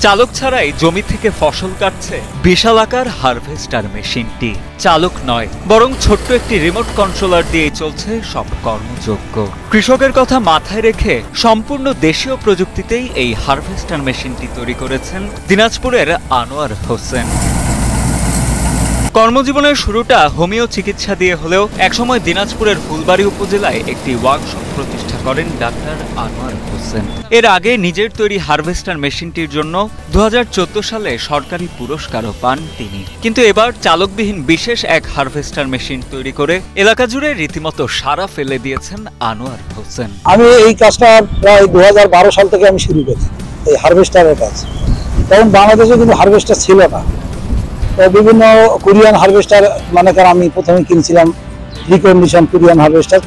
চালক ছাড়াই জমি থেকে ফসল কাটছে বিশালাকার হারভেস্টার মেশিনটি। চালক নয়, বরং ছোট্ট একটি রিমোট কন্ট্রোলার দিয়েই চলছে সব কর্মযোগ্য। কৃষকের কথা মাথায় রেখে সম্পূর্ণ দেশীয় প্রযুক্তিতেই এই হারভেস্টার মেশিনটি তৈরি করেছেন দিনাজপুরের আনোয়ার হোসেন। কর্মজীবনের শুরুটা হোমিও চিকিৎসা দিয়ে হলেও একসময় দিনাজপুরের ফুলবাড়ী উপজেলায় একটি ওয়ার্কশপ প্রতিষ্ঠা করেন ডাক্তার আনোয়ার হোসেন। এর আগে নিজের তৈরি হারভেস্টার মেশিনটির জন্য 2014 সালে সরকারি পুরস্কারও পান তিনি। কিন্তু এবার চালকবিহীন বিশেষ এক হারভেস্টার মেশিন তৈরি করে এলাকা জুড়ে রীতিমতো সাড়া ফেলে দিয়েছেন আনোয়ার হোসেন। আমি এই কাজটা প্রায় 2012 সাল থেকে আমি শুরু করি, এই হারভেস্টারের কাজ। তখন বাংলাদেশে কিন্তু হারভেস্টার ছিল না, তো বিভিন্ন কোরিয়ান হারভেস্টার আমি প্রথমে কিনছিলাম রিকন্ডিশন কোরিয়ান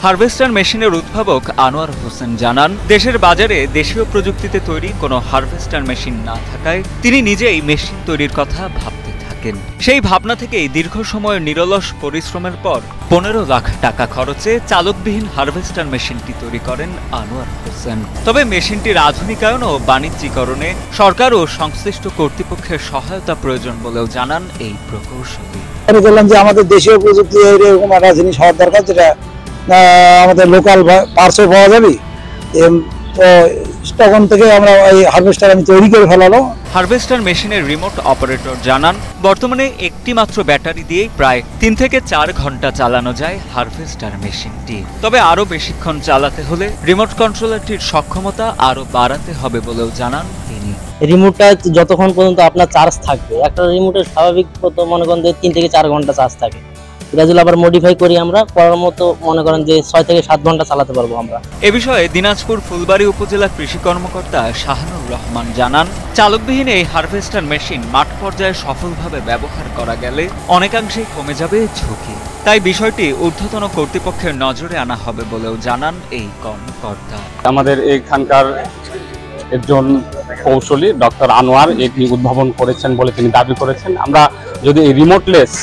হারভেস্টার মেশিনের উদ্ভাবক আনোয়ার হোসেন জানান, দেশের বাজারে দেশীয় প্রযুক্তিতে তৈরি কোনো হারভেস্টার মেশিন না থাকায় তিনি নিজেই মেশিন তৈরির কথা ভাবতে থাকেন। সেই ভাবনা থেকেই দীর্ঘ সময়ের নিরলস পরিশ্রমের পর 15 লাখ টাকা খরচে চালকবিহীন হারভেস্টার মেশিনটি তৈরি করেন আনোয়ার হোসেন। তবে মেশিনটির আধুনিকায়ন ও বাণিজ্যিকরণে সরকার ও সংশ্লিষ্ট কর্তৃপক্ষের সহায়তা প্রয়োজন বলেও জানান এই প্রকৌশলী। বললাম যে আমাদের দেশীয় প্রযুক্তি এরকম একটা জিনিস হওয়ার দরকার, যেটা আমাদের লোকাল পার্টসও পাওয়া যাবে। তো তখন থেকে আমরা এই হারভেস্টার আমি তৈরি করে ফেলালো। হারভেস্টার মেশিনের রিমোট অপারেটর জানান, বর্তমানে একটি মাত্র ব্যাটারি দিয়ে প্রায় 3 থেকে 4 ঘন্টা চালানো যায় হারভেস্টার মেশিনটি। তবে আরও বেশিক্ষণ চালাতে হলে রিমোট কন্ট্রোলারটির সক্ষমতা আরও বাড়াতে হবে বলেও জানান তিনি। রিমোটটা যতক্ষণ পর্যন্ত আপনার চার্জ থাকবে, একটা রিমোটের স্বাভাবিক মনে করেন যে 3 থেকে 4 ঘন্টা চার্জ থাকে। এটা যদি আবার মডিফাই করি আমরা করার মতো মনে করেন যে 6 থেকে 7 ঘন্টা চালাতে পারবো আমরা। এ বিষয়ে দিনাজপুর ফুলবাড়ী উপজেলা কৃষি কর্মকর্তা শাহানুর রহমান জানান, চালকবিহীন এই হারভেস্টার মেশিন মাঠ পর্যায়ে সফলভাবে ব্যবহার করা গেলে অনেকাংশেই কমে যাবে ঝুঁকি। তাই বিষয়টি ঊর্ধ্বতন কর্তৃপক্ষের নজরে আনা হবে বলেও জানান এই কর্মকর্তা। আমাদের এইখানকার একজন কৌশলী ডক্টর আনোয়ার এটি উদ্ভাবন করেছেন বলে তিনি দাবি করেছেন। আমরা যদি এই রিমোটলেস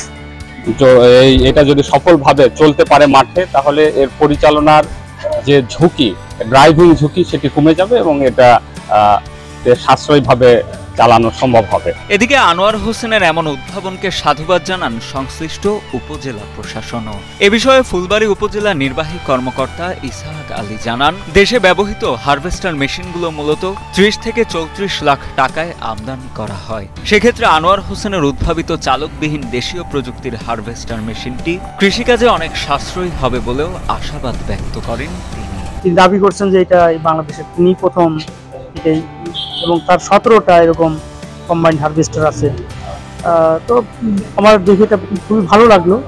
এটা যদি সফলভাবে চলতে পারে মাঠে, তাহলে এর পরিচালনার যে ঝুঁকি, ড্রাইভিং ঝুঁকি, সেটি কমে যাবে এবং এটা সাশ্রয়ীভাবে চালানো সম্ভব হবে। এদিকে আনোয়ার হোসেনের এমন উদ্ভাবনকে সাধুবাদ জানান সংশ্লিষ্ট উপজেলা প্রশাসনও। এ বিষয়ে ফুলবাড়ী উপজেলা নির্বাহী কর্মকর্তা ইসহাক আলী জানান, দেশে ব্যবহৃত হারভেস্টার মেশিনগুলো মূলত 30 থেকে 34 লাখ টাকায় আমদানি করা হয়। সেক্ষেত্রে আনোয়ার হোসেনের উদ্ভাবিত চালকবিহীন দেশীয় প্রযুক্তির হারভেস্টার মেশিনটি কৃষিকাজে অনেক সাশ্রয়ী হবে বলেও আশাবাদ ব্যক্ত করেন তিনি দাবি করছেন যে এটা বাংলাদেশের তিনি প্রথম, এবং তার 17টা এরকম কম্বাইন্ড হারভেস্টার আছে। তো আমার দেখে এটা খুবই ভালো লাগলো।